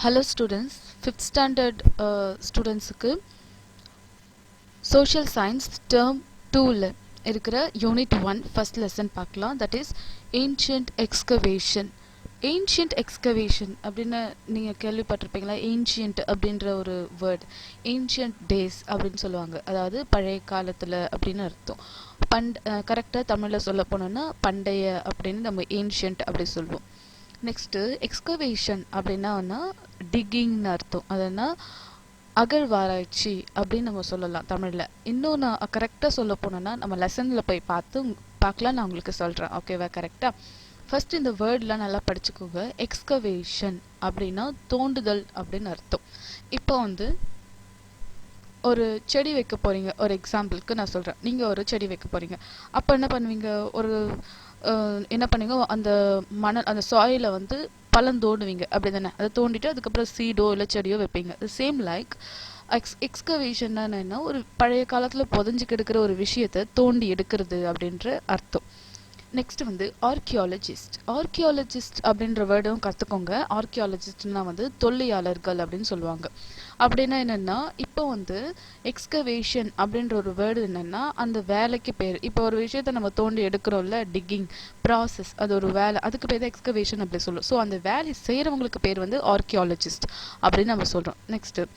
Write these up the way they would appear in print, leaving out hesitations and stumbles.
Hello students, 5th standard ஸ்டூடெண்ட்ஸுக்கு social science term 2ல இருக்கிற unit 1 first lesson பார்க்கலாம். that is ancient excavation. ancient excavation அப்படின்னு நீங்கள் கேள்விப்பட்டிருப்பீங்களா? ancient அப்படின்ற ஒரு வேர்ட் ancient days அப்படின்னு சொல்லுவாங்க. அதாவது பழைய காலத்தில் அப்படின்னு அர்த்தம். கரெக்டாக தமிழில் சொல்ல போனோம்னா பண்டைய அப்படின்னு நம்ம ancient அப்படி சொல்லுவோம். நெக்ஸ்ட்டு எக்ஸ்கவேஷன் அப்படின்னா டிக்கிங்னு அர்த்தம். அதனா அகழ்வாராய்ச்சி அப்படின்னு நம்ம சொல்லலாம் தமிழில். இன்னும் நான் கரெக்டாக சொல்ல போனோன்னா நம்ம லெசனில் போய் பார்க்கலாம், நான் உங்களுக்கு சொல்கிறேன். ஓகேவா? கரெக்டாக ஃபர்ஸ்ட் இந்த வேர்ட்லாம் நல்லா படிச்சுக்கோங்க. எக்ஸ்கவேஷன் அப்படின்னா தோண்டுதல் அப்படின்னு அர்த்தம். இப்போ ஒரு செடி வைக்க போகிறீங்க. ஒரு எக்ஸாம்பிளுக்கு நான் சொல்கிறேன். நீங்கள் ஒரு செடி வைக்க போகிறீங்க. அப்போ என்ன பண்ணுவீங்க? என்ன பண்ணுவீங்க? அந்த மணல், அந்த சாயிலை பள்ளம் தோண்டுவீங்க, அப்படி தானே? அதை தோண்டிட்டு அதுக்கப்புறம் சீடோ இல்லை செடியோ வைப்பீங்க. சேம் லைக் எக்ஸ்கவேஷன்னா என்ன? ஒரு பழைய காலத்தில் புதைஞ்சு கிடக்கிற ஒரு விஷயத்தை தோண்டி எடுக்கிறது அப்படின்ற அர்த்தம். Next archaeologist. ஆர்கியாலஜிஸ்ட் அப்படின்ற வேர்டும் கற்றுக்கோங்க. ஆர்கியாலஜிஸ்ட்னா தொல்லியாளர்கள் அப்படின்னு சொல்லுவாங்க. அப்படின்னா என்னென்னா, இப்போ எக்ஸ்கவேஷன் அப்படின்ற ஒரு வேர்டு என்னென்னா அந்த வேலைக்கு பேர். இப்போ ஒரு விஷயத்தை நம்ம தோண்டி எடுக்கிறோம்ல, டிக்கிங் ப்ராசஸ், அது ஒரு வேலை, அதுக்கு பேர் தான் எக்ஸ்கவேஷன் அப்படி சொல்லுவோம். ஸோ அந்த வேலை செய்கிறவங்களுக்கு பேர் ஆர்கியாலஜிஸ்ட் அப்படின்னு நம்ம சொல்கிறோம். நெக்ஸ்ட்டு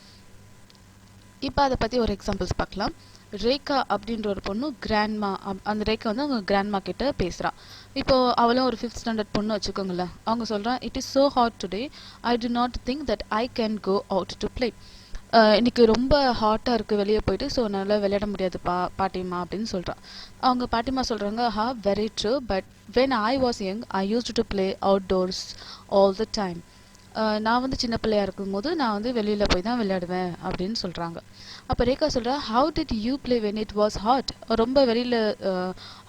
இப்போ அதை பற்றி ஒரு எக்ஸாம்பிள்ஸ் பார்க்கலாம். ரேகா அப்படின்ற ஒரு பொண்ணு கிராண்ட்மா, அந்த ரேகா அவங்க கிராண்ட்மா கிட்ட பேசுகிறான். இப்போ அவளும் ஒரு 5th ஸ்டாண்டர்ட் பொண்ணு வச்சுக்கோங்களேன். அவங்க சொல்கிறான், it is so hot today, I do not think that I can go out to play. இன்னைக்கு ரொம்ப ஹாட்டாக இருக்குது, வெளியே போயிட்டு, ஸோ நல்லா விளையாட முடியாது பாட்டிமா அப்படின்னு சொல்கிறான். அவங்க பாட்டிமா சொல்கிறாங்க, very true, but when I was young I used to play outdoors all the time. நான் சின்ன பிள்ளையா இருக்கும்போது நான் வெளியில் போய் தான் விளையாடுவேன் அப்படின்னு சொல்கிறாங்க. அப்போ ரேகா சொல்கிறா, how did you play when it was hot? ரொம்ப வெளியில்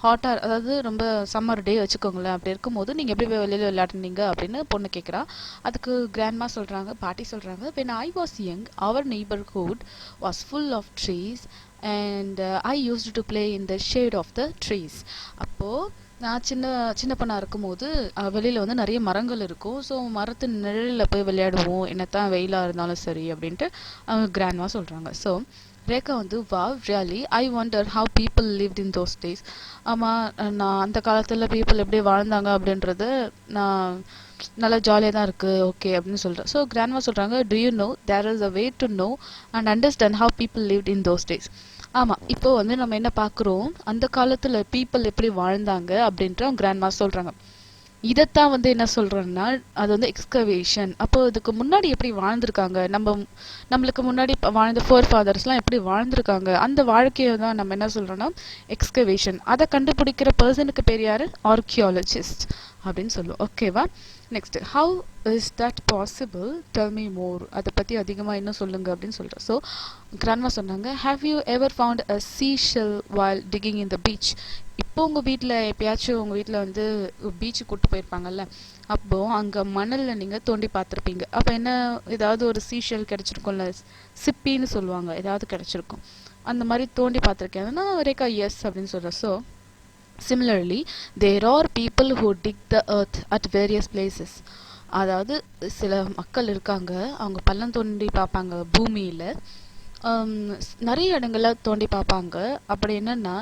ஹாட்டாக, அதாவது ரொம்ப சம்மர் டே வச்சுக்கோங்களேன், அப்படி இருக்கும்போது நீங்கள் எப்படி வெளியில் விளையாடுனீங்க அப்படின்னு பொண்ணு கேட்குறா. அதுக்கு கிராண்ட்மா சொல்கிறாங்க, பாட்டி சொல்கிறாங்க, when I was young our neighbourhood was full of trees and I used to play in the shade of the trees. அப்போது நான் சின்ன பொண்ணாக இருக்கும்போது வெளியில் நிறைய மரங்கள் இருக்கும். ஸோ மரத்து நிழலில் போய் விளையாடுவோம், என்னத்தான் வெயிலாக இருந்தாலும் சரி அப்படின்ட்டு அவங்க கிராண்ட்மா சொல்கிறாங்க. So Rekha wow really I wonder how people lived in those days. ஆமாம், நான் அந்த காலத்தில் பீப்புள் எப்படி வாழ்ந்தாங்க அப்படின்றது நான் நல்லா ஜாலியாக தான் இருக்குது, ஓகே அப்படின்னு சொல்கிறேன். ஸோ கிராண்ட்மா சொல்கிறாங்க, do you know there is a way to know and understand how people lived in those days. ஆமாம், இப்போ நம்ம என்ன பார்க்குறோம், அந்த காலத்தில் பீப்புள் எப்படி வாழ்ந்தாங்க அப்படின்ட்டு அவங்க கிராண்ட்மா சொல்கிறாங்க. இதைத்தான் என்ன சொல்கிறோன்னா, அது எக்ஸ்கவேஷன். அப்போ இதுக்கு முன்னாடி எப்படி வாழ்ந்திருக்காங்க, நம்மளுக்கு முன்னாடி வாழ்ந்த ஃபோர் ஃபாதர்ஸ்லாம் எப்படி வாழ்ந்திருக்காங்க, அந்த வாழ்க்கையை தான் நம்ம என்ன சொல்கிறோன்னா எக்ஸ்கவேஷன். அதை கண்டுபிடிக்கிற பர்சனுக்கு பேர் யார்? ஆர்கியாலஜிஸ்ட் அப்படின்னு சொல்லுவோம். ஓகேவா? Next, how is that possible, tell me more. அதை பற்றி அதிகமாக இன்னும் சொல்லுங்க அப்படின்னு சொல்கிறேன். ஸோ கிராண்ட்மா சொன்னாங்க, have you ever found a seashell while digging in the beach. இப்போ உங்கள் வீட்டில் எப்பயாச்சும் உங்கள் வீட்டில் பீச்சுக்கு கூப்பிட்டு போயிருப்பாங்கல்ல, அப்போது அங்கே மணலில் நீங்கள் தோண்டி பார்த்துருப்பீங்க. அப்போ என்ன, ஏதாவது ஒரு சீஷெல் கிடச்சிருக்கும்ல, சிப்பின்னு சொல்லுவாங்க, ஏதாவது கிடச்சிருக்கும். அந்த மாதிரி தோண்டி பார்த்துருக்கேன் ரேகா எஸ் அப்படின்னு சொல்கிறேன். So similarly there are people who dig the earth at various places. அதாவது சில மக்கள் இருக்காங்க, அவங்க பள்ளம் தோண்டி பார்ப்பாங்க பூமியில், நிறைய இடங்களில் தோண்டி பார்ப்பாங்க. அப்படி என்னன்னா,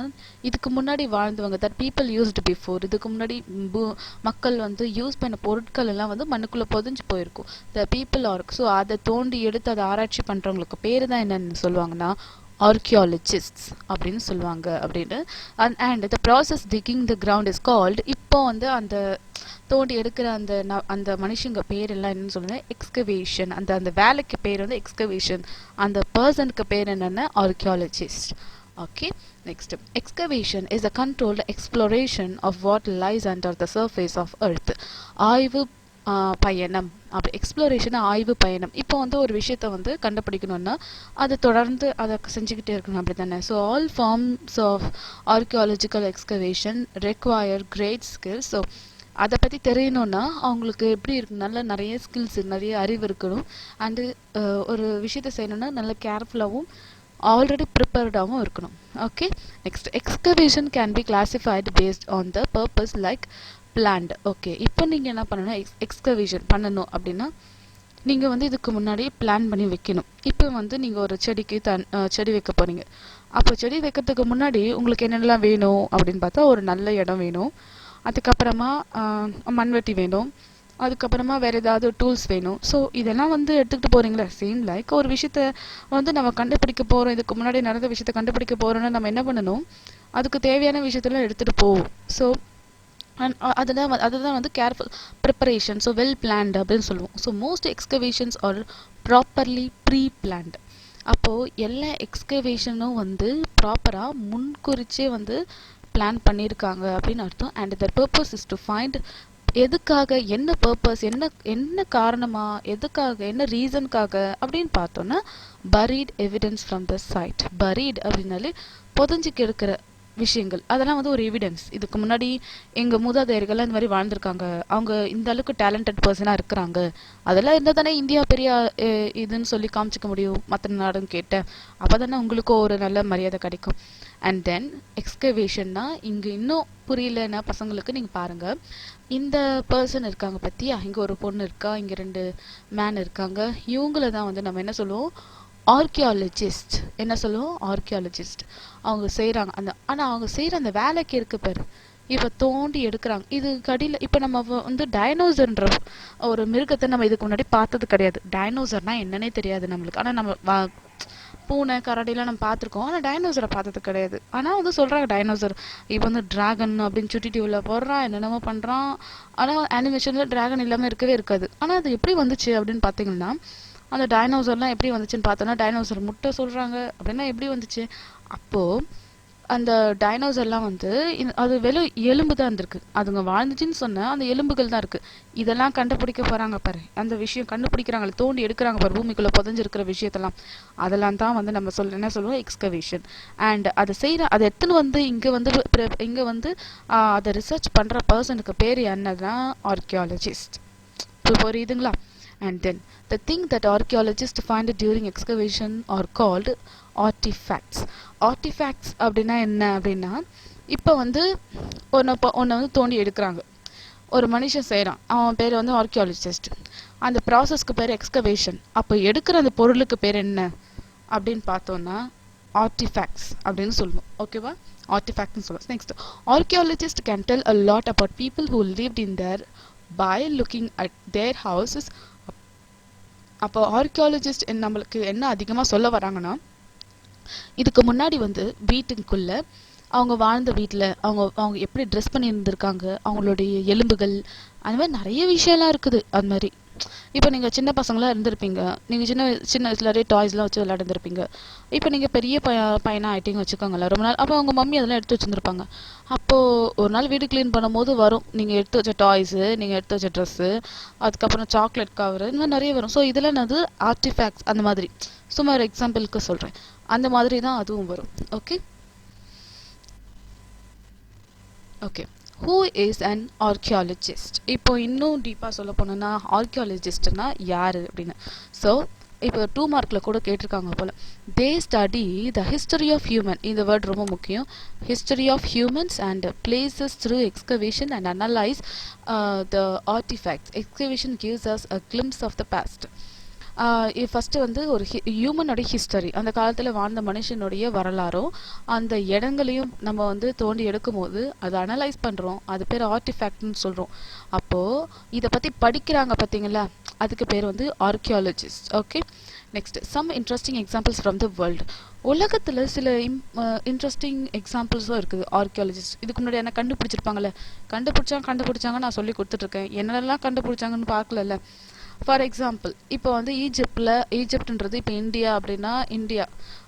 இதுக்கு முன்னாடி வாழ்ந்தவங்க, தட் பீப்புள் யூஸ்டு பிஃபோர், இதுக்கு முன்னாடி மக்கள் யூஸ் பண்ண பொருட்கள் எல்லாம் மண்ணுக்குள்ளே புதைஞ்சு போயிருக்கும். த பீப்புள் ஆர், ஸோ அதை தோண்டி எடுத்து அதை ஆராய்ச்சி பண்ணுறவங்களுக்கு பேர் தான் என்னன்னு சொல்லுவாங்கன்னா ஆர்கியாலஜிஸ்ட்ஸ் அப்படின்னு சொல்லுவாங்க அப்படின்னு. And the process ticking the ground is called. இப்போ அந்த தோண்டி எடுக்கிற அந்த மனுஷங்க பேர் எல்லாம் என்னன்னு சொல்லுங்க, எக்ஸ்கவேஷன். அந்த வேலைக்கு பேர் எக்ஸ்கவேஷன். அந்த பர்சனுக்கு பேர் என்னென்ன, archaeologist. Okay, next, excavation is a controlled exploration of what lies under the surface of earth. ஆய்வு பயணம். அப்படி எக்ஸ்ப்ளோரேஷன் ஆய்வு பயணம். இப்போ ஒரு விஷயத்த கண்டுபிடிக்கணும்னா அதை தொடர்ந்து அதை செஞ்சுக்கிட்டே இருக்கணும், அப்படி தானே? So all forms of archaeological excavation require great skills. So அதை பற்றி தெரியணும்னா அவங்களுக்கு எப்படி இருக்கு, நல்ல நிறைய ஸ்கில்ஸ், நிறைய அறிவு இருக்கணும். அண்டு ஒரு விஷயத்த செய்யணும்னா நல்ல கேர்ஃபுல்லாகவும் ஆல்ரெடி ப்ரிப்பேர்டாகவும் இருக்கணும். Okay, next, excavation can be classified based on the purpose like plant. Okay, இப்போ நீங்கள் என்ன பண்ணணும், எக்ஸ்கவேஷன் பண்ணணும் அப்படின்னா நீங்க வந்து இதுக்கு முன்னாடி பிளான் பண்ணி வைக்கணும். இப்போ வந்து நீங்க ஒரு செடிக்கு செடி வைக்க போறீங்க. அப்போ செடி வைக்கிறதுக்கு முன்னாடி உங்களுக்கு என்னென்னலாம் வேணும் அப்படின்னு பார்த்தா, ஒரு நல்ல இடம் வேணும். அதுக்கப்புறமா மண்வெட்டி வேணும். அதுக்கப்புறமா வேற ஏதாவது டூல்ஸ் வேணும். ஸோ இதெல்லாம் வந்து எடுத்துக்கிட்டு போறீங்களா, சேம் லைக் ஒரு விஷயத்த வந்து நம்ம கண்டுபிடிக்க போறோம், இதுக்கு முன்னாடி நடந்த விஷயத்த கண்டுபிடிக்க போறோம்னா நம்ம என்ன பண்ணணும், அதுக்கு தேவையான விஷயத்தெல்லாம் எடுத்துட்டு போவோம். ஸோ அதுதான் வந்து careful preparation. So well planned அப்படின்னு சொல்லுவோம். So most excavations are properly pre planned. அப்போது எல்லா எக்ஸ்கவேஷனும் வந்து ப்ராப்பராக முன்குறிச்சே வந்து பிளான் பண்ணியிருக்காங்க அப்படின்னு அர்த்தம். And their purpose is to find, எதுக்காக, என்ன பர்பஸ், என்ன என்ன காரணமா, எதுக்காக, என்ன ரீசனுக்காக அப்படின்னு பார்த்தோன்னா buried evidence from the site. பரீட் அப்படின்னாலே புதஞ்சு கிடக்கிற விஷயங்கள், அதெல்லாம் வந்து ஒரு எவிடன்ஸ். இதுக்கு முன்னாடி எங்க மூதாதையர்கள் இந்த மாதிரி வாழ்ந்திருக்காங்க, அவங்க இந்த அளவுக்கு டேலண்டட் பர்சனாக இருக்கிறாங்க, அதெல்லாம் இருந்தால் தானே இந்தியா பெரிய இதுன்னு சொல்லி காமிச்சிக்க முடியும் மற்ற நாடுன்னு கேட்டேன். அப்போ தானே உங்களுக்கும் ஒரு நல்ல மரியாதை கிடைக்கும். அண்ட் தென் எக்ஸ்கவேஷன்னா இங்கே இன்னும் புரியலன்னா பசங்களுக்கு நீங்கள் பாருங்கள், இந்த பர்சன் இருக்காங்க பற்றியா, இங்கே ஒரு பொண்ணு இருக்கா, இங்கே 2 மேன் இருக்காங்க, இவங்கள தான் வந்து நம்ம என்ன சொல்லுவோம், ஆர்கியாலஜிஸ்ட். என்ன சொல்லுவோம், ஆர்கியாலஜிஸ்ட். அவங்க செய்கிறாங்க அந்த, ஆனால் அவங்க செய்கிற அந்த வேலைக்கு இருக்கு பேர், இப்போ தோண்டி எடுக்கிறாங்க. இது கடியில் இப்போ நம்ம வந்து டைனோசர்ன்ற ஒரு மிருகத்தை நம்ம இதுக்கு முன்னாடி பார்த்தது கிடையாது. டைனோசர்னா என்னன்னே தெரியாது நம்மளுக்கு. ஆனால் நம்ம பூனை கரடிலாம் நம்ம பார்த்துருக்கோம், ஆனால் டைனோசரை பார்த்தது கிடையாது. ஆனால் வந்து சொல்கிறாங்க டைனோசர் இப்போ வந்து டிராகன் அப்படின்னு சுட்டி டிவியில் போடுறான், என்னென்னமோ பண்ணுறான். ஆனால் அனிமேஷனில் டிராகன் இல்லாமல் இருக்கவே இருக்காது. ஆனால் அது எப்படி வந்துச்சு அப்படின்னு பார்த்தீங்கன்னா, அந்த டைனோசர்லாம் எப்படி வந்துச்சுன்னு பார்த்தோன்னா, டைனோசர் முட்டை சொல்கிறாங்க அப்படின்னா எப்படி வந்துச்சு, அப்போது அந்த டைனோசர்லாம் வந்து அது வெறும் எலும்பு தான் இருந்திருக்கு. அதுங்க வாழ்ந்துச்சுன்னு சொன்னால் அந்த எலும்புகள் தான் இருக்குது. இதெல்லாம் கண்டுபிடிக்க போகிறாங்க பாரு, அந்த விஷயம் கண்டுபிடிக்கிறாங்களே, தோண்டி எடுக்கிறாங்க பாரு பூமிக்குள்ளே புதஞ்சிருக்கிற விஷயத்தெல்லாம், அதெல்லாம் தான் வந்து நம்ம என்ன சொல்லுவோம், எக்ஸ்கவேஷன். அண்ட் அதை அதை எடுத்துன்னு வந்து இங்கே வந்து அதை ரிசர்ச் பண்ணுற பர்சனுக்கு பேர் என்னன்னா ஆர்கியாலஜிஸ்ட். இப்போ புரியுதுங்களா? And then the thing that archaeologists find during excavation are called artifacts. Artifacts அப்படின்னா என்ன அப்படின்னா, இப்போ வந்து ஒன்றை வந்து தோண்டி எடுக்கிறாங்க, ஒரு மனுஷன் செய்கிறான், அவன் பேர் வந்து ஆர்கியாலஜிஸ்ட். அந்த ப்ராசஸ்க்கு பேர் எக்ஸ்கவேஷன். அப்போ எடுக்கிற அந்த பொருளுக்கு பேர் என்ன அப்படின்னு பார்த்தோன்னா ஆர்டிஃபேக்ட்ஸ் அப்படின்னு சொல்லுவோம். ஓகேவா, ஆர்டிஃபேக்ட்னு சொல்லுவோம். Next, archaeologist can tell a lot about people who lived in there by looking at their houses. அப்போ ஆர்கியாலஜிஸ்ட் நம்மளுக்கு என்ன அதிகமாக சொல்ல வராங்கன்னா, இதுக்கு முன்னாடி வந்து வீட்டுக்குள்ளே அவங்க வாழ்ந்த வீட்டில் அவங்க எப்படி ட்ரெஸ் பண்ணி இருந்திருக்காங்க, அவங்களுடைய எலும்புகள், அந்த மாதிரி நிறைய விஷயம்லாம் இருக்குது. அது மாதிரி இப்போ நீங்கள் சின்ன பசங்களாக இருந்திருப்பீங்க, நீங்கள் சின்ன வயசுலேயே டாய்ஸ்லாம் வச்சு விளையாண்டுருப்பீங்க. இப்போ நீங்கள் பெரிய பையனாக ஆகிட்டீங்க வச்சுக்கோங்களேன், ரொம்ப நாள். அப்போ அவங்க மம்மி அதெல்லாம் எடுத்து வச்சுருந்துருப்பாங்க. அப்போது ஒரு நாள் வீடு க்ளீன் பண்ணும்போது வரும், நீங்கள் எடுத்து வச்ச டாய்ஸு, நீங்கள் எடுத்து வச்ச ட்ரெஸ்ஸு, அதுக்கப்புறம் சாக்லேட் கவரு, இந்த மாதிரி நிறைய வரும். ஸோ இதெல்லாம் என்னது, ஆர்டிஃபேக்ட்ஸ். அந்த மாதிரி சும்மா ஒரு எக்ஸாம்பிளுக்கு சொல்கிறேன், அந்த மாதிரி தான் அதுவும் வரும். Okay okay who is an archaeologist? இப்போ இன்னும் டீப்பாக சொல்ல போனோன்னா ஆர்கியாலஜிஸ்ட்னா யார் அப்படின்னு. ஸோ இப்போ 2 மார்க்கில் கூட கேட்டிருக்காங்க போல். They study the history of human, இந்த வேர்ட் ரொம்ப முக்கியம், history of humans and places through excavation and analyse the artefacts. Excavation gives us a glimpse of the past. First வந்து ஒரு ஹியூமனோடைய ஹிஸ்டரி, அந்த காலத்தில் வாழ்ந்த மனுஷனுடைய வரலாறும் அந்த இடங்களையும் நம்ம வந்து தோண்டி எடுக்கும் போது அதை அனலைஸ் பண்ணுறோம், அது பேர் ஆர்டிஃபேக்ட்னு சொல்கிறோம். அப்போது இதை பற்றி படிக்கிறாங்க பார்த்தீங்களா, அதுக்கு பேர் வந்து archaeologist. Okay next, some interesting examples from the world. உலகத்தில் சில இன்ட்ரெஸ்டிங் எக்ஸாம்பிள்ஸும் இருக்குது ஆர்கியாலஜிஸ்ட். இதுக்கு முன்னாடி என்ன கண்டுபிடிச்சிருப்பாங்கல்ல, கண்டுபிடிச்சாங்க நான் சொல்லி கொடுத்துட்ருக்கேன், என்னென்னலாம் கண்டுபிடிச்சாங்கன்னு பார்க்கலல்ல. ஃபார் எக்ஸாம்பிள், இப்போ வந்து ஈஜிப்ட்ன்றது இப்போ இந்தியா அப்படின்னா இந்தியா,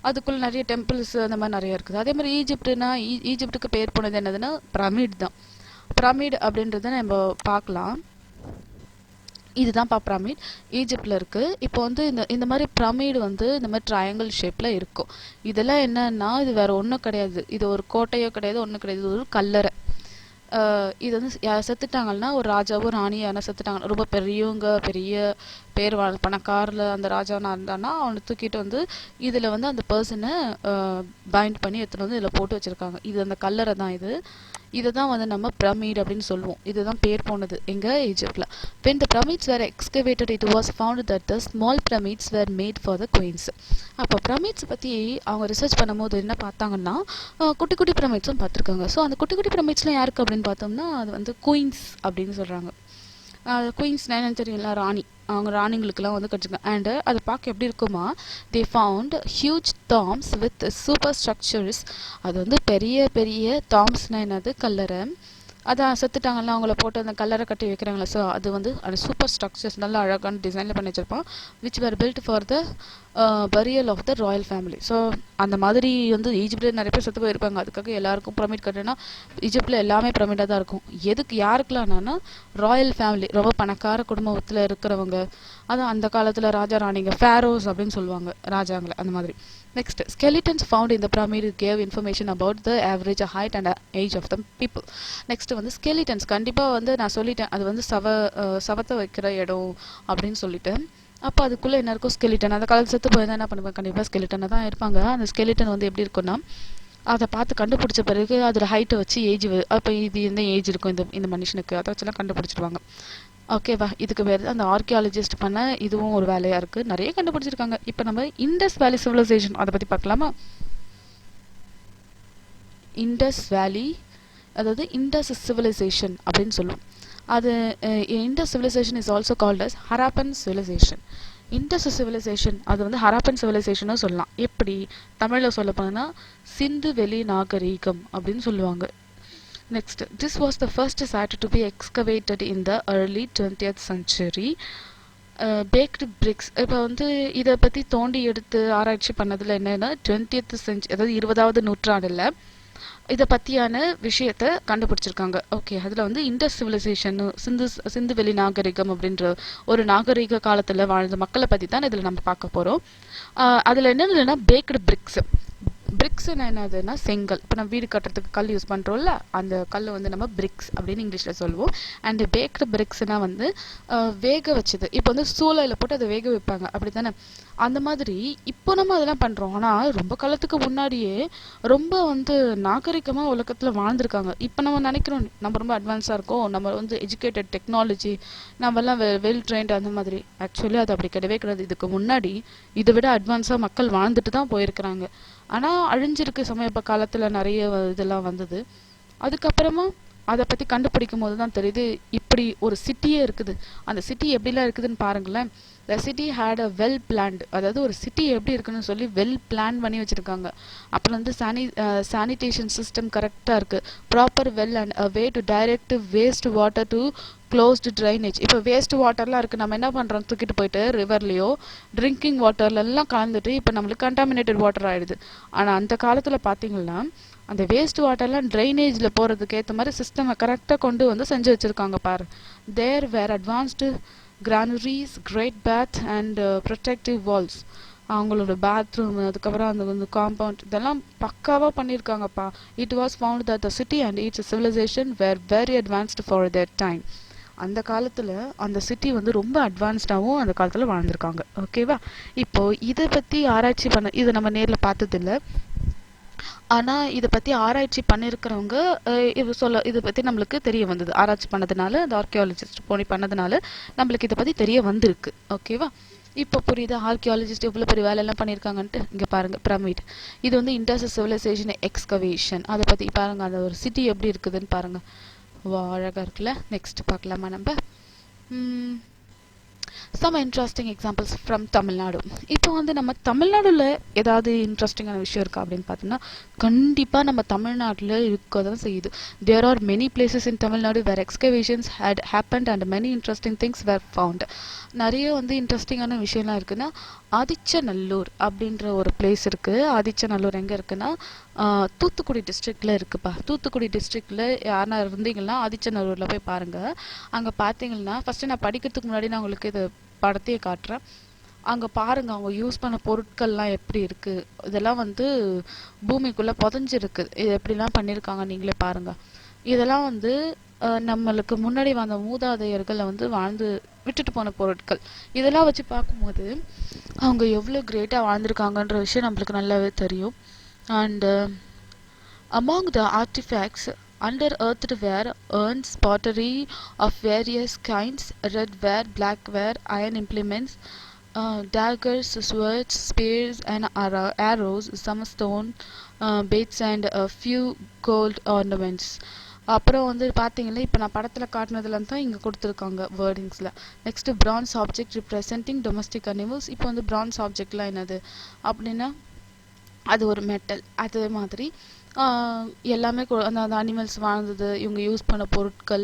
அதுக்குள்ளே நிறைய டெம்பிள்ஸ் அந்த மாதிரி நிறைய இருக்குது. அதே மாதிரி ஈஜிப்ட்னா ஈஜிப்டுக்கு பேர் போனது என்னதுன்னா பிரமிட் தான். பிரமிட் அப்படின்றத நம்ம பார்க்கலாம், இதுதான்ப்பா பிரமிட், ஈஜிப்டில் இருக்குது. இப்போ வந்து இந்த மாதிரி பிரமிடு வந்து இந்த மாதிரி ட்ரையாங்கிள் ஷேப்பில் இருக்கும். இதெல்லாம் என்னன்னா இது வேறு ஒன்றும் கிடையாது, இது ஒரு கோட்டையோ கிடையாது, ஒன்றும் கிடையாது, இது ஒரு கல்லறை. இது வந்து செத்துட்டாங்கன்னா, ஒரு ராஜாவோ ராணியோ யாரா செத்துட்டாங்க, ரொம்ப பெரிய பேர் பணக்காரில் அந்த ராஜாவனா இருந்தான்னா அவனை தூக்கிட்டு வந்து இதில் வந்து அந்த பர்சனை பைண்ட் பண்ணி எடுத்துகிட்டு வந்து இதில் போட்டு வச்சுருக்காங்க. இது அந்த கல்லறை தான். இதை தான் வந்து நம்ம பிரமிட் அப்படின்னு சொல்லுவோம். இதுதான் பேர் போனது எங்க ஈஜிப்ட்ல. when the pyramids were excavated it was found that the small pyramids were made for the queens. அப்போ பிரமிட்ஸ் பத்தி அவங்க ரிசர்ச் பண்ணும்போது என்ன பார்த்தாங்கன்னா குட்டி குட்டி பிரமிட்ஸும் பார்த்துருக்காங்க. ஸோ அந்த குட்டி குட்டி பிரமிட்ஸ்லாம் யாருக்கு அப்படின்னு பார்த்தோம்னா அது வந்து குயின்ஸ் அப்படின்னு சொல்றாங்க. குயின்ஸ் என்னன்னு தெரியல, ராணி, அவங்க ராணிங்களுக்கெல்லாம் வந்து கட்டிருக்காங்க. அண்ட் அதை பார்க்க எப்படி இருக்குமா, they found huge Tom's with super structures. அது வந்து பெரிய பெரிய டாம்ஸ்னா என்னது, கல்லறை. அதான் செத்துட்டாங்கல்ல அவங்கள போட்டு அந்த கல்லறை கட்டி வைக்கிறாங்களா, ஸோ அது வந்து அந்த சூப்பர் ஸ்ட்ரக்சர்ஸ் நல்லா அழகான டிசைனில் பண்ணி வச்சிருப்பான். Which were built for the burial of the royal family. So அந்த மாதிரி வந்து ஈஜிப்டில் நிறைய பேர் செத்து போயிருப்பாங்க. அதுக்காக எல்லாருக்கும் பிரமிட் கட்டுனா ஈஜிப்டில் எல்லாமே பிரமிடாக தான் இருக்கும். எதுக்கு யாருக்கெல்லாம்னா ராயல் ஃபேமிலி, ரொம்ப பணக்கார குடும்பத்தில் இருக்கிறவங்க, அதான் அந்த காலத்தில் ராஜா ராணிங்க, ஃபேரோஸ் அப்படின்னு சொல்லுவாங்க ராஜாங்களை, அந்த மாதிரி. Next, skeletons found in the pyramid gave information about the average height and age of the people. Next வந்து skeletons, கண்டிப்பா வந்து நான் சொல்லிட்டேன் அது வந்து சவத்தை வைக்கிற இடம் அப்படின்னு சொல்லிட்டேன். அப்போ அதுக்குள்ளே என்ன இருக்கும், ஸ்கெலிட்டன். அந்த காலத்து செத்து போயிருந்தா என்ன பண்ணுவாங்க, கண்டிப்பாக ஸ்கெலிட்டனை தான் இருப்பாங்க. அந்த ஸ்கெலிட்டன் வந்து எப்படி இருக்குன்னா, அதை பார்த்து கண்டுபிடிச்ச பிறகு அதோட ஹைட்டை வச்சு ஏஜ், அப்போ இது எந்த ஏஜ் இருக்கும் இந்த மனுஷனுக்கு, அதை வச்செல்லாம் கண்டுபிடிச்சிடுவாங்க. ஓகேவா, இதுக்கு வேறு அந்த ஆர்கியாலஜிஸ்ட் பண்ண இதுவும் ஒரு வேலையாக இருக்குது, நிறைய கண்டுபிடிச்சிருக்காங்க. இப்போ நம்ம இண்டஸ் வேலி சிவிலைசேஷன் அதை பற்றி பார்க்கலாமா. இண்டஸ் வேலி, அதாவது இண்டஸ் சிவிலைசேஷன் அப்படின்னு சொல்லுவோம். அது Indus civilisation is also called as Harappan civilisation. Indus civilisation அது வந்து ஹராப்பன் சிவிலைசேஷனும் சொல்லலாம். எப்படி தமிழில் சொல்ல போனோம்னா சிந்து வெளி நாகரீகம் அப்படின்னு சொல்லுவாங்க. Next, this was the first site to be excavated in the early 20th century. Baked bricks, இப்போ வந்து இதை பற்றி தோண்டி எடுத்து ஆராய்ச்சி பண்ணதில் என்னென்னா 20th century, அதாவது 20வது நூற்றாண்டில் இதை பற்றியான விஷயத்தை கண்டுபிடிச்சிருக்காங்க. ஓகே, அதில் வந்து இண்டஸ் சிவிலைசேஷன், சிந்து வெளி நாகரிகம் அப்படின்ற ஒரு நாகரிக காலத்தில் வாழ்ந்த மக்களை பற்றி தான் இதில் நம்ம பார்க்க போகிறோம். அதில் என்னென்னா பேக்டு பிரிக்ஸ். பிரிக்ஸ்னா என்னதுன்னா செங்கல். இப்போ நம்ம வீடு கட்டுறதுக்கு கல் யூஸ் பண்ணுறோம்ல, அந்த கல் வந்து நம்ம பிரிக்ஸ் அப்படின்னு இங்கிலீஷில் சொல்லுவோம். அண்ட் பேக்டு பிரிக்ஸ்னா வந்து வேக வச்சது. இப்போ வந்து சூளையில் போட்டு அதை வேக வைப்பாங்க அப்படி தானே, அந்த மாதிரி இப்போ நம்ம அதெல்லாம் பண்ணுறோம். ஆனால் ரொம்ப காலத்துக்கு முன்னாடியே ரொம்ப வந்து நாகரிகமாக உலகத்தில் வாழ்ந்துருக்காங்க. இப்போ நம்ம நினைக்கிறோம் நம்ம ரொம்ப அட்வான்ஸாக இருக்கோம், நம்ம வந்து எஜுகேட்டட், டெக்னாலஜி, நம்மெல்லாம் வெல் ட்ரெயின்ட், அந்த மாதிரி. ஆக்சுவலி அது அப்படி கிடையவே கிடையாது. இதுக்கு முன்னாடி இதை விட அட்வான்ஸாக மக்கள் வாழ்ந்துட்டு தான் போயிருக்கிறாங்க. ஆனால் அழிஞ்சிருக்கு சமீப காலத்தில் நிறைய இதெல்லாம் வந்தது. அதுக்கப்புறமா அதை பற்றி கண்டுபிடிக்கும் போது தான் தெரியுது இப்படி ஒரு சிட்டியே இருக்குது. அந்த சிட்டி எப்படிலாம் இருக்குதுன்னு பாருங்களேன். The city had a well planned, அதாவது ஒரு சிட்டி எப்படி இருக்குன்னு சொல்லி வெல் பிளான் பண்ணி வச்சுருக்காங்க. அப்புறம் வந்து சானிடேஷன் சிஸ்டம் கரெக்டாக இருக்குது, proper well and a way to direct waste water to closed drainage. இப்போ வேஸ்ட் வாட்டர்லாம் இருக்குது, நம்ம என்ன பண்ணுறோம், தூக்கிட்டு போயிட்டு ரிவர்லேயோ ட்ரிங்கிங் வாட்டர்லெல்லாம் கலந்துட்டு இப்போ நம்மளுக்கு கண்டாமினேட்டட் வாட்டர் ஆகிடுது. ஆனால் அந்த காலத்தில் பார்த்தீங்கன்னா அந்த வேஸ்ட் வாட்டர்லாம் ட்ரைனேஜில் போகிறதுக்கு ஏற்ற மாதிரி சிஸ்டமை கரெக்டாக கொண்டு வந்து செஞ்சு வச்சுருக்காங்க பாரு. There were advanced granaries, great bath and protective walls. அவங்களோட பாத்ரூம், அதுக்கப்புறம் அந்த வந்து காம்பவுண்ட், இதெல்லாம் பக்காவாக பண்ணியிருக்காங்கப்பா. It was found that the city and its civilisation were very advanced for their time. அந்த காலத்தில் அந்த சிட்டி வந்து ரொம்ப அட்வான்ஸ்டாகவும் அந்த காலத்தில் வாழ்ந்திருக்காங்க. ஓகேவா, இப்போது இதை பற்றி ஆராய்ச்சி பண்ண, இதை நம்ம நேரில் பார்த்ததில்ல. ஆனால் இதை பற்றி ஆராய்ச்சி பண்ணியிருக்கிறவங்க இதை பற்றி நம்மளுக்கு தெரிய வந்தது. ஆராய்ச்சி பண்ணதுனால, அந்த ஆர்கியாலஜிஸ்ட் போய் பண்ணதுனால நம்மளுக்கு இதை பற்றி தெரிய வந்திருக்கு. ஓகேவா, இப்போ புரியுது ஆர்கியாலஜிஸ்ட் எவ்வளோ பெரிய வேலையெல்லாம் பண்ணியிருக்காங்கன்ட்டு. இங்கே பாருங்கள், பிரமிட், இது வந்து இண்டஸ் சிவிலைசேஷன் எக்ஸ்கவேஷன். அதை பற்றி பாருங்கள், அந்த ஒரு சிட்டி எப்படி இருக்குதுன்னு பாருங்கள். வா, அழகாக இருக்குல்ல. நெக்ஸ்ட் பார்க்கலாமா நம்ம. some interesting examples from Tamil Nadu. இப்போ வந்து நம்ம தமிழ்நாடுல ஏதாவது இன்ட்ரெஸ்டிங்கான விஷயம் இருக்கா அப்படின்னு பார்த்தோம்னா கண்டிப்பாக நம்ம தமிழ்நாட்டில் இருக்க தான் செய்யுது. there are many places in Tamil Nadu where excavations had happened and many interesting things were found. நிறைய வந்து இன்ட்ரெஸ்டிங்கான விஷயம்லாம் இருக்குன்னா, ஆதிச்சநல்லூர் அப்படின்ற ஒரு பிளேஸ் இருக்குது. ஆதிச்சநல்லூர் எங்கே இருக்குன்னா தூத்துக்குடி டிஸ்ட்ரிக்டில் இருக்குப்பா. தூத்துக்குடி டிஸ்ட்ரிக்டில் யாருன்னா இருந்தீங்கன்னா ஆதிச்சநல்லூரில் போய் பாருங்கள். அங்கே பார்த்தீங்கன்னா ஃபஸ்ட்டு நான் படிக்கிறதுக்கு முன்னாடி நான் உங்களுக்கு இது படத்தையே காட்டுறேன். அங்கே பாருங்கள் அவங்க யூஸ் பண்ண பொருட்கள்லாம் எப்படி இருக்குது. இதெல்லாம் வந்து பூமிக்குள்ளே புதஞ்சிருக்கு. இது எப்படிலாம் பண்ணியிருக்காங்க நீங்களே பாருங்கள். இதெல்லாம் வந்து நம்மளுக்கு முன்னாடி வந்த மூதாதையர்களை வந்து வாழ்ந்து விட்டுட்டு போன பொருட்கள். இதெல்லாம் வச்சு பார்க்கும்போது அவங்க எவ்வளோ கிரேட்டாக வாழ்ந்திருக்காங்கன்ற விஷயம் நம்மளுக்கு நல்லாவே தெரியும். And among the artifacts Under-earthed ware urns, pottery of various kinds, redware, blackware, iron implements, daggers, swords, spears, and arrows, some stone baits, and a few gold ornaments. அப்புறம் வந்து பார்த்தீங்கன்னா இப்போ நான் படத்தில் காட்டினதுல தான் இங்கே கொடுத்துருக்காங்க வேர்டிங்ஸில். Next bronze object representing domestic animals. இப்போ வந்து பிரான்ஸ் ஆப்ஜெக்ட்லாம் என்னது அப்படின்னா அது ஒரு மெட்டல். அதே மாதிரி எல்லாமே அந்த அனிமல்ஸ் வாழ்ந்தது, இவங்க யூஸ் பண்ண பொருட்கள்,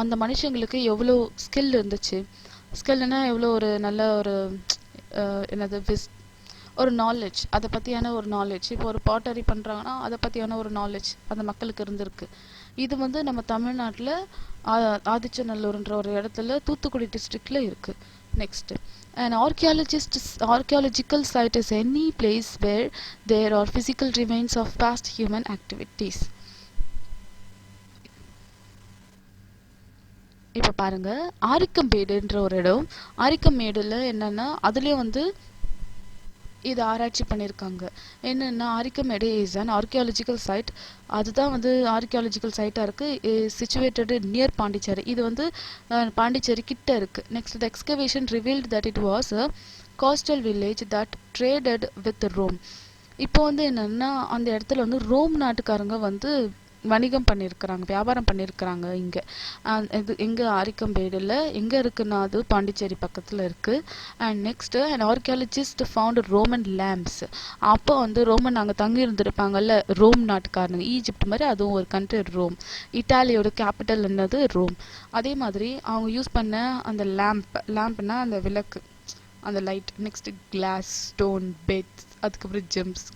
அந்த மனுஷங்களுக்கு எவ்வளோ ஸ்கில் இருந்துச்சு. ஸ்கில்னா எவ்வளோ ஒரு நல்ல ஒரு என்னது ஒரு நாலேஜ், அதை பற்றியான ஒரு நாலேஜ். இப்போ ஒரு பாட்டரி பண்ணுறாங்கன்னா அதை பற்றியான ஒரு நாலேஜ் அந்த மக்களுக்கு இருந்திருக்கு. இது வந்து நம்ம தமிழ்நாட்டில் ஆதிச்சநல்லூர்ன்ற ஒரு இடத்துல தூத்துக்குடி டிஸ்ட்ரிக்டில் இருக்குது. Next, an archaeological site is any place where there are physical remains of past human activities. இப்போ பாருங்க, ஆரிக்கம்பேடுன்ற ஒரு இடம். ஆரிக்கம்பேடுல என்னன்னா அதுலேயும் வந்து இது ஆராய்ச்சி பண்ணியிருக்காங்க. என்னென்னா ஆரிக்கமேடு இஸ் அன் ஆர்கியாலஜிக்கல் சைட். அதுதான் வந்து ஆர்கியாலஜிக்கல் சைட்டாக இருக்குது, சிச்சுவேட்டடு நியர் பாண்டிச்சேரி. இது வந்து பாண்டிச்சேரி கிட்ட இருக்குது. Next, the excavation revealed that it was a coastal village that traded with Rome. இப்போ வந்து என்னென்னா அந்த இடத்துல வந்து ரோம் நாட்டுக்காரங்க வந்து வணிகம் பண்ணியிருக்கிறாங்க, வியாபாரம் பண்ணியிருக்கிறாங்க. இங்கே இது எங்கே ஆரிக்கம்பேடில் எங்கே இருக்குன்னா அது பாண்டிச்சேரி பக்கத்தில் இருக்குது. And next and archaeologist found Roman lamps. அப்போ வந்து ரோமன் அங்கே தங்கி இருந்திருப்பாங்கல்ல ரோம் நாட்டுக்காரங்க, ஈஜிப்ட் மாதிரி அதுவும் ஒரு கண்ட்ரி ரோம். இட்டாலியோட கேபிட்டல் என்னது ரோம். அதே மாதிரி அவங்க யூஸ் பண்ண அந்த லேம்ப்னா அந்த விளக்கு, அந்த light. Next glass, stone, beads, அதுக்கப்புறம் ஜெம்ஸ்,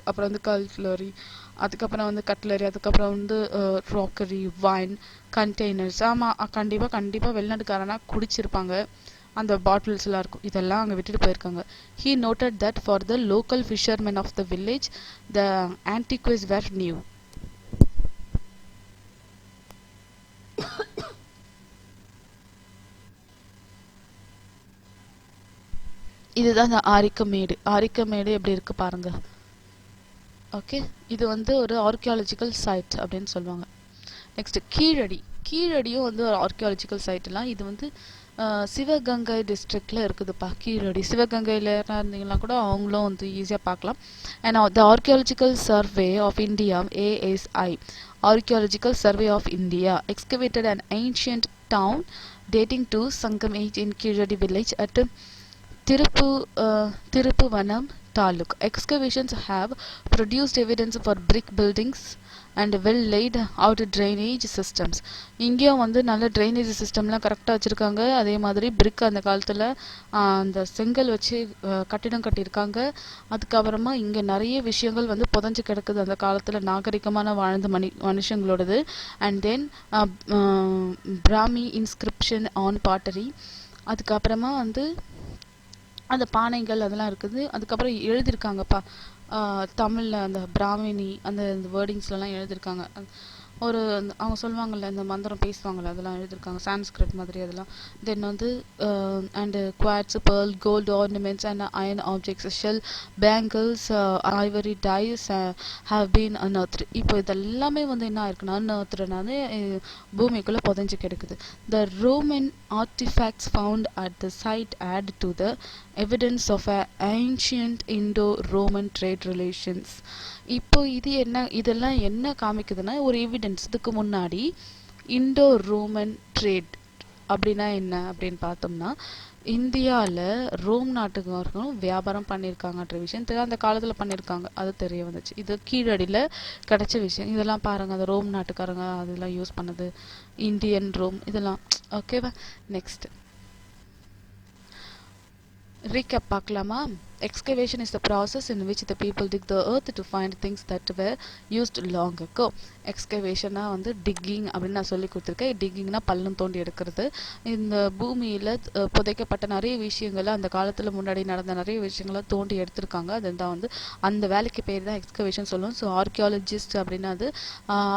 அப்புறம் வந்து கல்ஃப்லரி, அதுக்கப்புறம் வந்து கட்லரி, அதுக்கப்புறம் வந்து ராக்கரி, வைன், கண்டெய்னர்ஸ். ஆமாம், கண்டிப்பாக வெளிநாட்டுக்காரனா குடிச்சிருப்பாங்க, அந்த பாட்டில்ஸ்லாம் இருக்கும். இதெல்லாம் அங்கே விட்டுட்டு போயிருக்காங்க. He noted that for the local fishermen of the village the antiquities were new. இதுதான் அந்த ஆரிக்கமேடு. ஆரிக்கமேடு எப்படி இருக்கு பாருங்க. ஓகே, இது வந்து ஒரு ஆர்கியாலஜிக்கல் சைட் அப்படின்னு சொல்லுவாங்க. நெக்ஸ்ட், கீழடியும் வந்து ஒரு ஆர்கியாலஜிக்கல் சைட்லாம். இது வந்து சிவகங்கை டிஸ்ட்ரிக்டில் இருக்குதுப்பா கீழடி. சிவகங்கையில் இருந்தீங்கன்னா கூட அவங்களும் வந்து ஈஸியாக பார்க்கலாம். And the archaeological survey of India, ASI, archaeological survey of India, excavated and ancient town dating to Sangam Age in Kiradi village at Tirupuvanam Taluk. Excavations have produced evidence for brick buildings and well laid out drainage systems. இங்கேயும் வந்து நல்ல drainage சிஸ்டம்லாம் கரெக்டாக வச்சுருக்காங்க. அதே மாதிரி பிரிக் அந்த காலத்தில் அந்த செங்கல் வச்சு கட்டிடம் கட்டியிருக்காங்க. அதுக்கப்புறமா இங்கே நிறைய விஷயங்கள் வந்து புதஞ்சு கிடக்குது அந்த காலத்தில் நாகரிகமான வாழ்ந்த மனுஷங்களோடது. And then Brahmi inscription on pottery. அதுக்கப்புறமா வந்து அந்த பானைகள் அதெல்லாம் இருக்குது. அதுக்கப்புறம் எழுதியிருக்காங்கப்பா தமிழில் அந்த பிராமினி அந்த வேர்டிங்ஸ்லாம் எழுதியிருக்காங்க. ஒரு அவங்க சொல்லுவாங்கள்ல இந்த மந்திரம் பேசுவாங்கள்ல அதெல்லாம் எழுதியிருக்காங்க, சான்ஸ்கிரிட் மாதிரி அதெல்லாம். தென் வந்து and quartz, pearl, gold ornaments and iron objects, shell, bangles, ivory dice have been unearthed. இப்போ இதெல்லாமே வந்து என்ன ஆயிருக்குன்னா அன்அர்த்டுனாலே பூமிக்குள்ளே புதைஞ்சு கிடக்குது. The Roman artefacts found at the site add to the evidence of a ancient Indo Roman trade relations. இப்போ இதெல்லாம் என்ன காமிக்குதுன்னா ஒரு எவிடன்ஸ். இதுக்கு முன்னாடி இண்டோ ரோமன் ட்ரேட் அப்படின்னா என்ன அப்படின்னு பார்த்தோம்னா இந்தியாவில் ரோம் நாட்டுக்காரங்களும் வியாபாரம் பண்ணியிருக்காங்கன்ற விஷயம் அந்த காலத்தில் பண்ணியிருக்காங்க, அது தெரிய வந்துச்சு. இது கீழடியில் கிடைச்ச விஷயம். இதெல்லாம் பாருங்கள், அந்த ரோம் நாட்டுக்காரங்க அதெல்லாம் யூஸ் பண்ணது, இந்தியன் ரோம் இதெல்லாம். ஓகேவா? நெக்ஸ்ட் recap பார்க்கலாமா? Excavation is the process in which the people dig the earth to find things that were used long ago. எக்ஸ்கவேஷனாக வந்து டிக்கிங் அப்படின்னு நான் சொல்லி கொடுத்துருக்கேன். டிக்கிங்னா பள்ளம் தோண்டி எடுக்கிறது. இந்த பூமியில் புதைக்கப்பட்ட நிறைய விஷயங்களை அந்த காலத்தில் முன்னாடி நடந்த நிறைய விஷயங்களை தோண்டி எடுத்திருக்காங்க. அதுதான் வந்து அந்த வேலைக்கு பேர் தான் எக்ஸ்கவேஷன் சொல்லுவோம். ஸோ ஆர்கியாலஜிஸ்ட் அப்படின்னா அது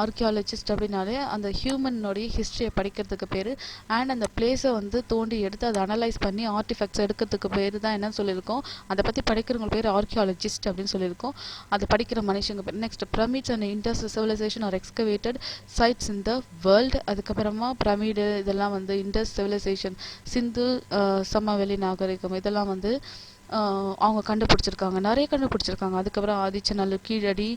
ஆர்கியாலஜிஸ்ட் அப்படின்னாலே அந்த ஹியூமனோடைய ஹிஸ்ட்ரியை படிக்கிறதுக்கு பேர். அண்ட் அந்த பிளேஸை வந்து தோண்டி எடுத்து அதை அனலைஸ் பண்ணி ஆர்டிஃபேக்ட்ஸ் எடுக்கிறதுக்கு பேர் தான் என்னன்னு சொல்லியிருக்கோம், அதை பற்றி எல்லாத்தையும் படிக்கிறவங்க பேர் ஆர்கியாலஜிஸ்ட் அப்படின்னு சொல்லியிருக்கோம். அது படிக்கிற மனுஷங்க பேர். Next pyramids and Indus civilisation are excavated sites in the world. அதுக்கப்புறமா பிரமிடு இதெல்லாம் வந்து இண்டஸ் சிவிலைசேஷன், சிந்து சமவெளி நாகரிகம் இதெல்லாம் வந்து அவங்க கண்டுபிடிச்சிருக்காங்க, நிறைய கண்டுபிடிச்சிருக்காங்க. அதுக்கப்புறம் Adichanallur, Keezhadi,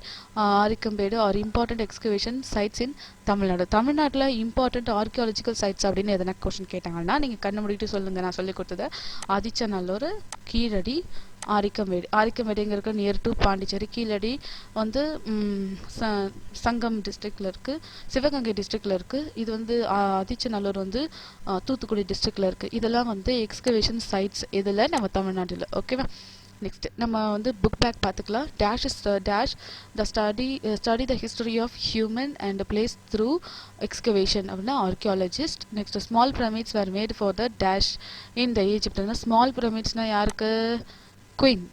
Arikamedu are important excavation sites in Tamil Nadu. தமிழ்நாட்டில் இம்பார்ட்டன்ட் ஆர்கியாலஜிக்கல் சைட்ஸ் அப்படின்னு எதனா கொஸ்டின் கேட்டாங்கன்னா நீங்கள் கண்ணு மூடிட்டு சொல்லுங்கள். நான் சொல்லி கொடுத்தது ஆதிச்சநல்லூர், கீழடி, ஆரிக்கம்பேடு. ஆரிக்கம்பேடு எங்கே இருக்குது? Near to Pondicherry. கீழடி வந்து சங்கம் டிஸ்ட்ரிக்டில் இருக்குது, சிவகங்கை டிஸ்ட்ரிக்டில் இருக்குது. இது வந்து ஆதிச்சநல்லூர் வந்து தூத்துக்குடி டிஸ்ட்ரிக்டில் இருக்குது. இதெல்லாம் வந்து எக்ஸ்கவேஷன் சைட்ஸ் இதில் நம்ம தமிழ்நாட்டில். ஓகேவா? நெக்ஸ்ட் நம்ம வந்து புக் பேக் பார்த்துக்கலாம். Dash is dash the study the history of human and place through excavation அப்படின்னா archaeologist. Next small pyramids were made for the dash in the ஈஜிப்ட்னா ஸ்மால் பிரமிட்ஸ்னால் யாருக்கு? குயின்.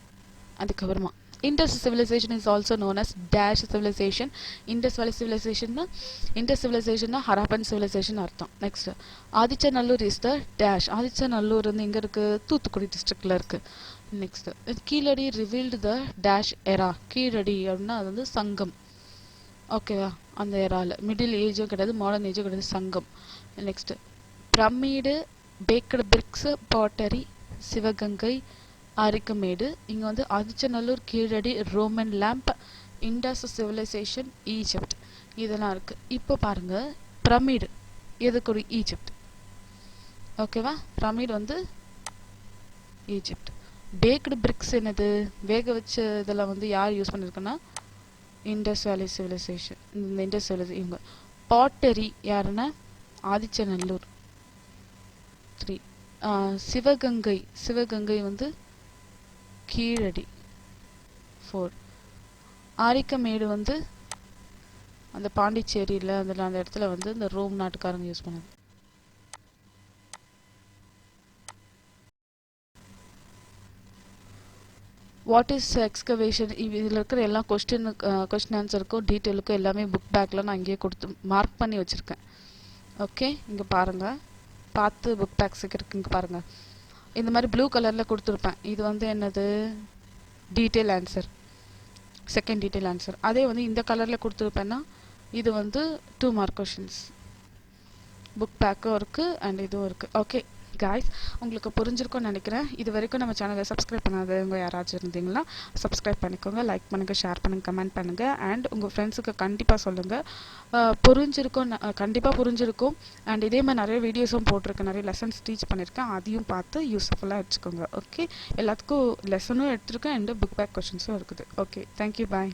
அதுக்கப்புறமா Indus civilisation is also known as dash civilisation. Indus valley சிவிலைசேஷன்னா Indus சிவிலைசேஷன்னா Harappan civilisation அர்த்தம். Next Adichanallur is the dash. Adichanallur வந்து எங்கே இருக்குது? தூத்துக்குடி டிஸ்ட்ரிக்டில் இருக்குது. Next Keezhadi revealed the dash எரா. Keezhadi அப்படின்னா அது வந்து சங்கம். ஓகேவா? அந்த எராவில் மிடில் ஏஜும் கிடையாது, மாடர்ன் ஏஜும் கிடையாது, Sangam. Next pyramid, baked bricks, pottery, Sivaganga, Arikamedu. இங்கே வந்து Adichanallur, Keezhadi, Roman lamp, Indus civilisation, Egypt இதெல்லாம் இருக்குது. இப்போ பாருங்கள், பிரமிடு எதுக்கு? ஒரு ஈஜிப்ட். ஓகேவா? பிரமிடு வந்து ஈஜிப்ட். பேக்டு பிரிக்ஸ் என்னது? வேக வச்ச இதெல்லாம் வந்து யார் யூஸ் பண்ணியிருக்குன்னா இண்டஸ் வேலி சிவிலைசேஷன். இந்த இண்டஸ் சிவிலைசேஷன் இவங்க. பாட்டரி யாருன்னா ஆதிச்சநல்லூர் 3. சிவகங்கை, சிவகங்கை வந்து கீழடி 4. ஆரிக்கமேடு வந்து அந்த பாண்டிச்சேரியில் அதில் அந்த இடத்துல வந்து இந்த ரோம் நாட்டுக்காரங்க யூஸ் பண்ணது. What is excavation? இதில் இருக்கிற எல்லா கொஸ்டின் ஆன்சருக்கும் டீட்டெயிலுக்கும் எல்லாமே புக் பேக்கில் நான் இங்கேயே கொடுத்து மார்க் பண்ணி வச்சுருக்கேன். ஓகே, இங்கே பாருங்கள், பார்த்து புக் பேக்ஸ் இருக்கு. இங்கே பாருங்கள், இந்த மாதிரி ப்ளூ கலரில் கொடுத்துருப்பேன். இது வந்து என்னது? Detail answer, second detail answer. அதே வந்து இந்த கலரில் கொடுத்துருப்பேன்னா இது வந்து 2 மார்க் கொஷின்ஸ். புக் பேக்கும் இருக்குது அண்ட் இதுவும் இருக்குது. ஓகே காய்ஸ், உங்களுக்கு புரிஞ்சிருக்கும்னு நினைக்கிறேன். இது வரைக்கும் நம்ம சேனலை சப்ஸ்கிரைப் பண்ணாதவங்க யாராச்சும் இருந்தீங்கன்னா சப்ஸ்கிரைப் பண்ணிக்கோங்க, லைக் பண்ணுங்கள், ஷேர் பண்ணுங்கள், கமெண்ட் பண்ணுங்கள். அண்ட் உங்கள் ஃப்ரெண்ட்ஸுக்கு கண்டிப்பாக சொல்லுங்கள். புரிஞ்சிருக்கும், கண்டிப்பாக புரிஞ்சிருக்கும். அண்ட் இதே மாதிரி நிறைய வீடியோஸும் போட்டிருக்கேன், நிறைய லெசன்ஸ் டீச் பண்ணியிருக்கேன். அதையும் பார்த்து யூஸ்ஃபுல்லாக வச்சுக்கோங்க. ஓகே, எல்லாத்துக்கும் லெசனும் எடுத்திருக்கேன் அண்ட் புக் பேக் கொஷின்ஸும் இருக்குது. ஓகே, தேங்க்யூ, பாய்.